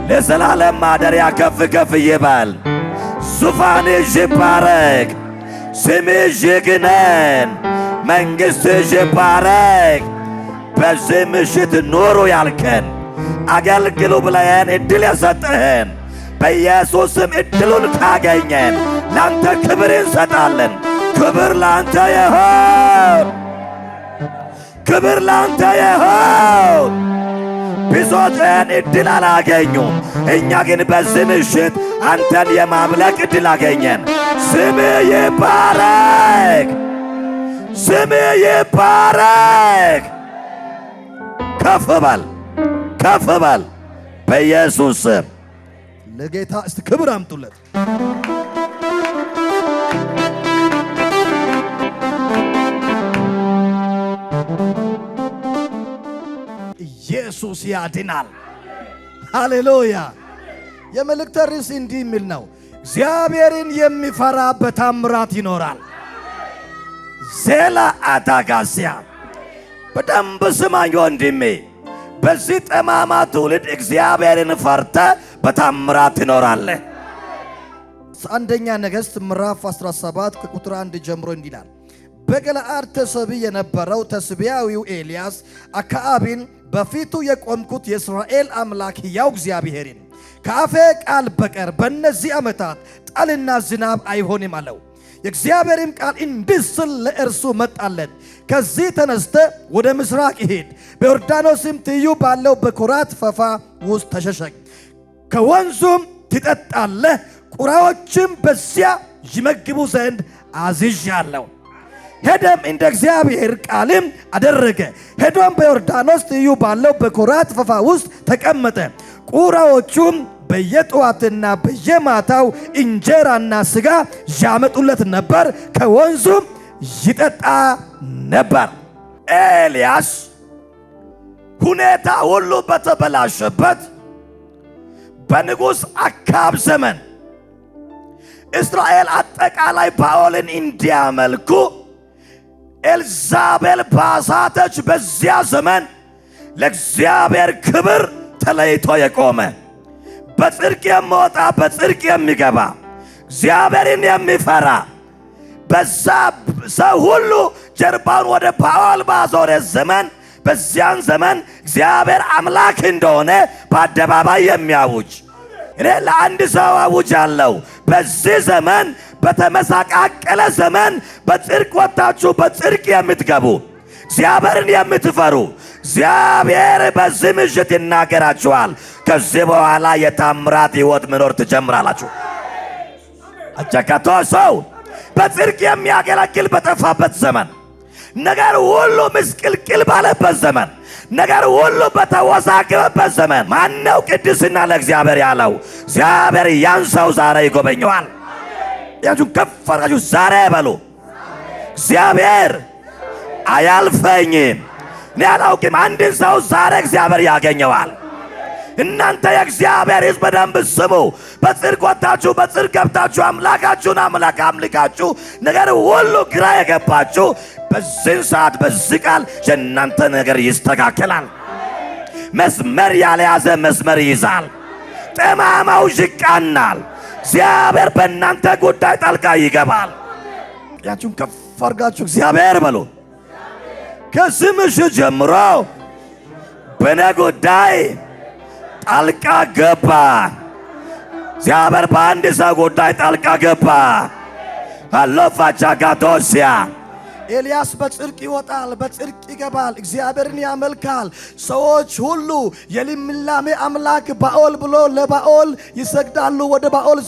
ለዘላለም ማደሪያ ከፍ ከፍ ይበል። ዙፋንሽ ይባረክ፣ ስምሽ ይግነን፣ መንግሥትሽ ይባረክ። በዚህ ምሽት ኑሩ ያልከን አገልግሉ ብለህን ዕድል የሰጠህን በኢየሱስ ስም ዕድሉን ካገኘን ላንተ ክብር እንሰጣለን። ክብር ላንተ ይሁን፣ ክብር ላንተ ይሁን። ብዙዎችን ዕድል አላገኙም፣ እኛ ግን በዚህ ምሽት አንተን የማምለክ ዕድል አገኘን። ስምህ ይባረክ፣ ስምህ ይባረክ። ከፍ በል፣ ከፍ በል በኢየሱስ ስም። ለጌታ እስቲ ክብር አምጡለት። ኢየሱስ ያድናል። ሃሌሉያ። የመልእክት ርዕስ እንዲህ የሚል ነው፣ እግዚአብሔርን የሚፈራ በታምራት ይኖራል። ዜላ አዳጋሲያ በደንብ ስማኝ ወንድሜ፣ በዚህ ጠማማ ትውልድ እግዚአብሔርን ፈርተ በታምራት ትኖራለህ። አንደኛ ነገሥት ምዕራፍ 17 ከቁጥር 1 ጀምሮ እንዲላል፣ በገለዓድ ተሰቢ የነበረው ተስቢያዊው ኤልያስ አክዓብን በፊቱ የቆምኩት የእስራኤል አምላክ ሕያው እግዚአብሔርን ከአፌ ቃል በቀር በእነዚህ ዓመታት ጠልና ዝናብ አይሆንም አለው። የእግዚአብሔርም ቃል እንዲህ ሲል ለእርሱ መጣለት፣ ከዚህ ተነስተ ወደ ምስራቅ ሂድ፣ በዮርዳኖስም ትይዩ ባለው በኮራት ፈፋ ውስጥ ተሸሸግ፣ ከወንዙም ትጠጣለህ፣ ቁራዎችም በዚያ ይመግቡ ዘንድ አዝዣለሁ። ሄደም እንደ እግዚአብሔር ቃልም አደረገ። ሄዶም በዮርዳኖስ ትይዩ ባለው በኮራት ፈፋ ውስጥ ተቀመጠ። ቁራዎቹም በየጠዋትና በየማታው እንጀራና ሥጋ ያመጡለት ነበር፣ ከወንዙም ይጠጣ ነበር። ኤልያስ ሁኔታ ሁሉ በተበላሸበት በንጉሥ አክዓብ ዘመን እስራኤል አጠቃላይ ባኦልን እንዲያመልኩ ኤልዛቤል ባሳተች በዚያ ዘመን ለእግዚአብሔር ክብር ተለይቶ የቆመ በጽድቅ የሚወጣ በጽድቅ የሚገባ እግዚአብሔርን የሚፈራ በዛ ሰው ሁሉ ጀርባውን ወደ ባኦል ባዞረ ዘመን በዚያን ዘመን እግዚአብሔር አምላክ እንደሆነ በአደባባይ የሚያውጅ እኔ ለአንድ ሰው አውጃለሁ። በዚህ ዘመን በተመሳቃቀለ ዘመን በጽድቅ ወጣችሁ በጽድቅ የምትገቡ እግዚአብሔርን የምትፈሩ እግዚአብሔር በዚህ ምሽት ይናገራችኋል። ከዚህ በኋላ የታምራት ሕይወት መኖር ትጀምራላችሁ። አጨካቶ ሰው በጽድቅ የሚያገለግል በጠፋበት ዘመን፣ ነገር ሁሉ ምስቅልቅል ባለበት ዘመን፣ ነገር ሁሉ በተወዛገበበት ዘመን ማነው ቅድስና ለእግዚአብሔር ያለው? እግዚአብሔር ያን ሰው ዛሬ ይጎበኘዋል። ያጁን ከፍ አድርጋችሁ ዛሬ በሉ፣ እግዚአብሔር አያልፈኝም፣ እኔ አላውቅም። አንድን ሰው ዛሬ እግዚአብሔር ያገኘዋል። እናንተ የእግዚአብሔር ሕዝብ በደንብ ስሙ። በጽድቅ ወጣችሁ በጽድቅ ገብታችሁ አምላካችሁን አምልካችሁ ነገር ሁሉ ግራ የገባችሁ በዚህ ሰዓት በዚህ ቃል የእናንተ ነገር ይስተካከላል። መስመር ያልያዘ መስመር ይይዛል። ጠማማው ይቃናል። እግዚአብሔር በእናንተ ጉዳይ ጣልቃ ይገባል። ያችሁን ከፍ አድርጋችሁ እግዚአብሔር በሉ። ከዚህ ምሽት ጀምሮ በእኔ ጉዳይ ጣልቃ ገባ። እግዚአብሔር በአንድ ሰው ጉዳይ ጣልቃ ገባ። አሎፋቻ ጋቶሲያ ኤልያስ በጽድቅ ይወጣል፣ በጽድቅ ይገባል፣ እግዚአብሔርን ያመልካል። ሰዎች ሁሉ የልምላሜ አምላክ ባኦል ብሎ ለባኦል ይሰግዳሉ፣ ወደ ባኦል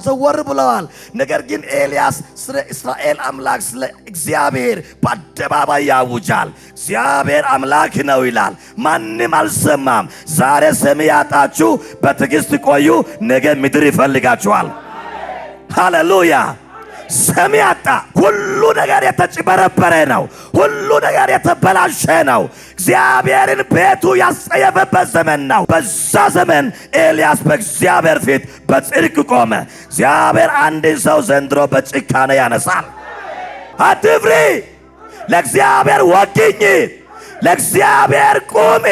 ዘወር ብለዋል። ነገር ግን ኤልያስ ስለ እስራኤል አምላክ ስለ እግዚአብሔር በአደባባይ ያውጃል። እግዚአብሔር አምላክ ነው ይላል። ማንም አልሰማም። ዛሬ ሰሚ ያጣችሁ በትዕግስት ቆዩ፣ ነገ ምድር ይፈልጋችኋል። ሃሌሉያ። ሰሚ ያጣ ሁሉ ነገር የተጭበረበረ ነው። ሁሉ ነገር የተበላሸ ነው። እግዚአብሔርን ቤቱ ያስጸየፈበት ዘመን ነው። በዛ ዘመን ኤልያስ በእግዚአብሔር ፊት በጽድቅ ቆመ። እግዚአብሔር አንድን ሰው ዘንድሮ በጭካኔ ያነሳል። አትፍሪ፣ ለእግዚአብሔር ወግኝ፣ ለእግዚአብሔር ቁሚ፣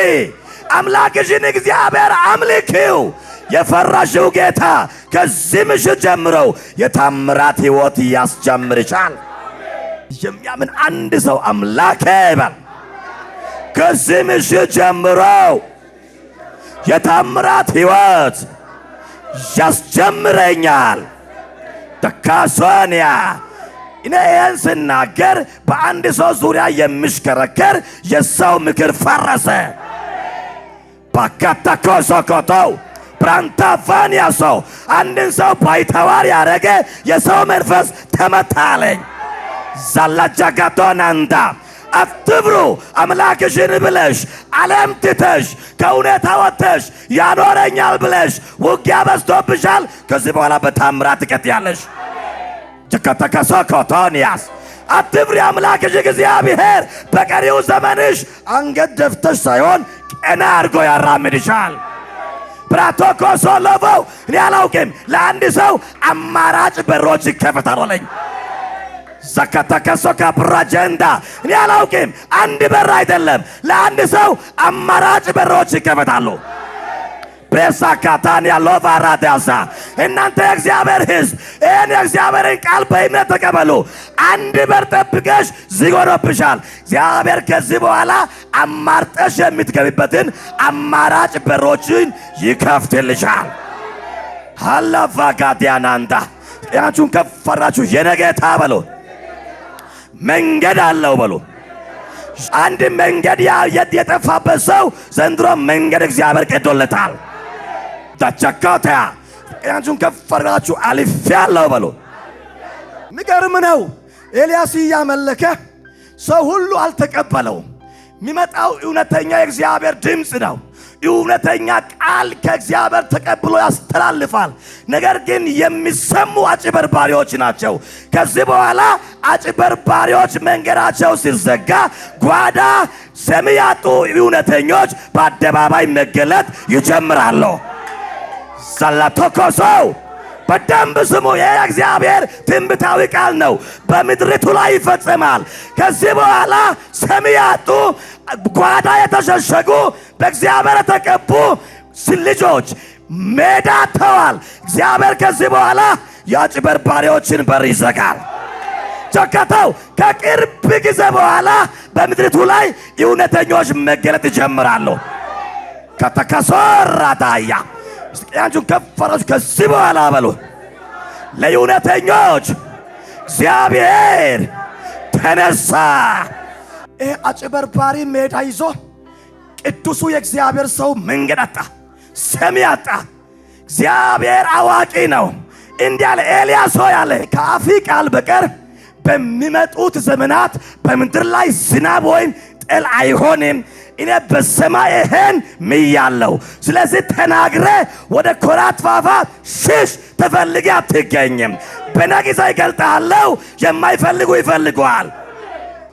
አምላክሽን እግዚአብሔር አምልኪው። የፈራሽው ጌታ ከዚህ ምሽት ጀምሮ የታምራት ሕይወት ያስጀምርሻል። የሚያምን አንድ ሰው አምላኬ ይበል። ከዚህ ምሽት ጀምሮ የታምራት ሕይወት ያስጀምረኛል። ተካሶንያ እኔ ይህን ስናገር በአንድ ሰው ዙሪያ የሚሽከረከር የሰው ምክር ፈረሰ። ባካታኮሶኮተው ብራንታፋንያ ሰው አንድን ሰው ባይተዋር ያረገ የሰው መንፈስ ተመታለኝ። ዛላጃጋቶናንዳ አትፍሩ። አምላክሽን ብለሽ ዓለም ትተሽ ከእውነታ ወጥተሽ ያኖረኛል ብለሽ ውጊያ በዝቶብሻል። ከዚህ በኋላ በታምራት ትቀጥያለሽ። ጀከተከሶኮቶንያስ አትፍሪ። አምላክሽ እግዚአብሔር በቀሪው ዘመንሽ አንገት ደፍተሽ ሳይሆን ቀና አድርጎ ያራምድሻል። ብራቶኮሶ ለበው እኔ አላውቅም። ለአንድ ሰው አማራጭ በሮች ይከፈታሉ አለኝ። ዘከተከሶካ ብራጀንዳ እኔ አላውቅም። አንድ በር አይደለም፣ ለአንድ ሰው አማራጭ በሮች ይከፈታሉ። በሳካታን ያለው ባራዳሳ እናንተ የእግዚአብሔር ሕዝብ ይህን የእግዚአብሔርን ቃል በእምነት ተቀበሉ። አንድ በር ጠብቀሽ ዝግ ሆኖብሻል። እግዚአብሔር ከዚህ በኋላ አማርጠሽ የምትገቢበትን አማራጭ በሮችን ይከፍትልሻል። ሃላፋካቲያናንዳ ያችሁን ከፈራችሁ የነገታ በሉ መንገድ አለው በሉ። አንድ መንገድ የጠፋበት ሰው ዘንድሮ መንገድ እግዚአብሔር ቀዶለታል። ተቸከተ ያንቹን ከፈራችሁ አልፌአለሁ በሉ። የሚገርም ነው። ኤልያስ እያመለከ ሰው ሁሉ አልተቀበለውም። የሚመጣው እውነተኛ የእግዚአብሔር ድምፅ ነው። እውነተኛ ቃል ከእግዚአብሔር ተቀብሎ ያስተላልፋል። ነገር ግን የሚሰሙ አጭበርባሪዎች ናቸው። ከዚህ በኋላ አጭበርባሪዎች መንገዳቸው ሲዘጋ ጓዳ ሰሚ ያጡ እውነተኞች በአደባባይ መገለጥ ይጀምራሉ። ሰላቶኮሶው በደንብ ስሙ። የእግዚአብሔር ትንቢታዊ ቃል ነው፣ በምድሪቱ ላይ ይፈጸማል። ከዚህ በኋላ ሰሚ ያጡ ጓዳ የተሸሸጉ በእግዚአብሔር የተቀቡ ልጆች ሜዳ ተዋል። እግዚአብሔር ከዚህ በኋላ የአጭበርባሪዎችን በር ይዘጋል። ቸከተው ከቅርብ ጊዜ በኋላ በምድሪቱ ላይ እውነተኞች መገለጥ ይጀምራሉ። ከተከሶራታያ ያንቹን ከፈራችሁ ከዚህ በኋላ በሉ ለእውነተኞች እግዚአብሔር ተነሳ። ይህ አጭበርባሪ ሜዳ ይዞ ቅዱሱ የእግዚአብሔር ሰው መንገድ አጣ፣ ሰሚ አጣ። እግዚአብሔር አዋቂ ነው። እንዲህ ያለ ኤልያስ ሆይ አለ ከአፊ ቃል በቀር በሚመጡት ዘመናት በምድር ላይ ዝናብ ወይም ጠል አይሆንም። እኔ በሰማይ ይሄን ምያለሁ። ስለዚህ ተናግረ ወደ ኮራት ፋፋ ሽሽ፣ ተፈልጌ አትገኝም። በነቂሳ ይገልጣለሁ። የማይፈልጉ ይፈልጓል።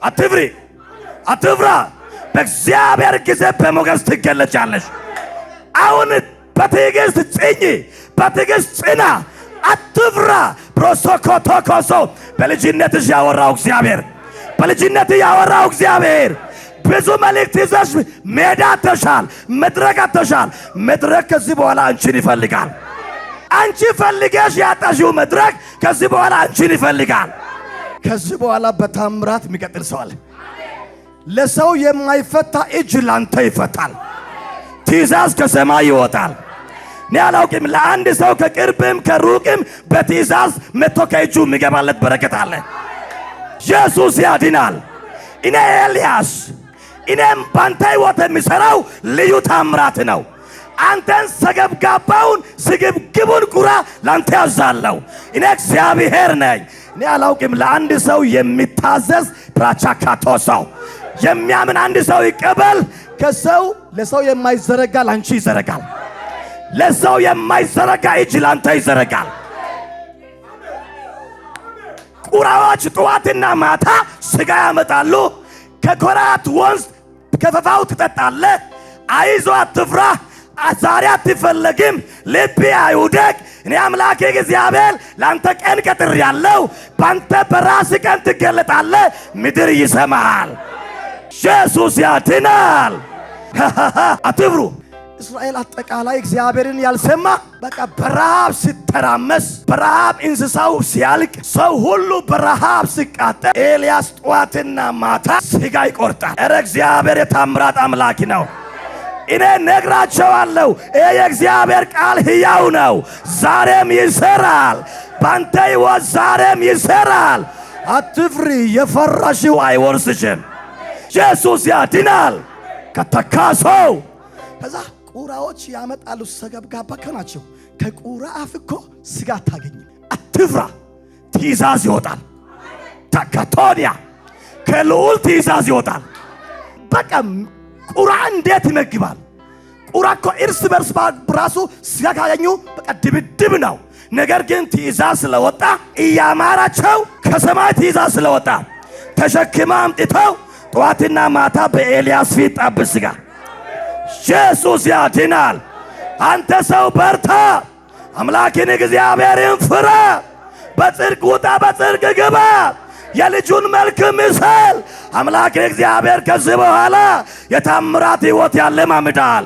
አትፍሪ፣ አትፍራ። በእግዚአብሔር ጊዜ በሞገስ ትገለጫለሽ። አሁን በትዕግስት ጽኚ፣ በትዕግስት ጽና፣ አትፍራ። ፕሮሶኮቶኮሶ በልጅነትሽ ያወራው እግዚአብሔር፣ በልጅነት ያወራው እግዚአብሔር ብዙ መልእክት ይዘሽ ሜዳ አተሻል፣ መድረክ አተሻል። መድረክ ከዚህ በኋላ አንቺን ይፈልጋል። አንቺ ፈልገሽ ያጣሽው መድረክ ከዚህ በኋላ አንቺን ይፈልጋል። ከዚህ በኋላ በታምራት የሚቀጥል ሰው አለ። ለሰው የማይፈታ እጅ ላንተ ይፈታል። ትእዛዝ ከሰማይ ይወጣል። እኔ አላውቅም። ለአንድ ሰው ከቅርብም ከሩቅም በትእዛዝ መጥቶ ከእጁ የሚገባለት በረከት አለ። ኢየሱስ ያድናል። እኔ ኤልያስ እኔም ባንተ ሕይወት የሚሠራው ልዩ ታምራት ነው። አንተን ሰገብጋባውን ስግብግቡን ቁራ ላንተ ያዛለሁ። እኔ እግዚአብሔር ነኝ። እኔ አላውቅም። ለአንድ ሰው የሚታዘዝ ፕራቻካቶሰው የሚያምን አንድ ሰው ይቀበል። ከሰው ለሰው የማይዘረጋ ላንቺ ይዘረጋል። ለሰው የማይዘረጋ እጅ ላንተ ይዘረጋል። ቁራዎች ጠዋትና ማታ ስጋ ያመጣሉ። ከኮራት ወንዝ ከፈፋው ትጠጣለህ። አይዞ አትፍራ፣ ዛሬ አትፈለግም፣ ልብ አይውደቅ። እኔ አምላኬ እግዚአብሔር ላንተ ቀን ቀጥሬአለሁ። ባንተ በራስ ቀን ትገለጣለህ። ምድር ይሰማሃል። ኢየሱስ ያድናል። አትፍሩ። እስራኤል አጠቃላይ እግዚአብሔርን ያልሰማ በቃ በረሃብ ሲተራመስ በረሃብ እንስሳው ሲያልቅ ሰው ሁሉ በረሃብ ሲቃጠል ኤልያስ ጠዋትና ማታ ስጋ ይቆርጣል። ኧረ እግዚአብሔር የታምራት አምላክ ነው። እኔ ነግራቸዋለሁ፣ ይሄ የእግዚአብሔር ቃል ሕያው ነው፣ ዛሬም ይሰራል። ባንተ ሕይወት ዛሬም ይሰራል። አትፍሪ፣ የፈራሽው አይወርስሽም። ኢየሱስ ያድናል ከተካሰው። ከዛ ቁራዎች ያመጣሉ፣ ሰገብጋባ ናቸው። ከቁራ አፍ እኮ ስጋ አታገኝም። አትፍራ፣ ትእዛዝ ይወጣል። ተከቶኒያ ከልዑል ትእዛዝ ይወጣል። በቃ ቁራ እንዴት ይመግባል? ቁራ እኮ እርስ በርስ በራሱ ስጋ ካገኙ በቃ ድብድብ ነው። ነገር ግን ትእዛዝ ስለወጣ እያማራቸው ከሰማይ ትእዛዝ ስለወጣ ተሸክማ አምጥተው ጠዋትና ማታ በኤልያስ ፊት ጠብስ ስጋ። ኢየሱስ ያድናል። አንተ ሰው በርታ፣ አምላክን እግዚአብሔርን ፍራ፣ በጽድቅ ውጣ፣ በጽድቅ ግባ፣ የልጁን መልክ ምሰል። አምላክ እግዚአብሔር ከዚህ በኋላ የታምራት ሕይወት ያለማምዳል።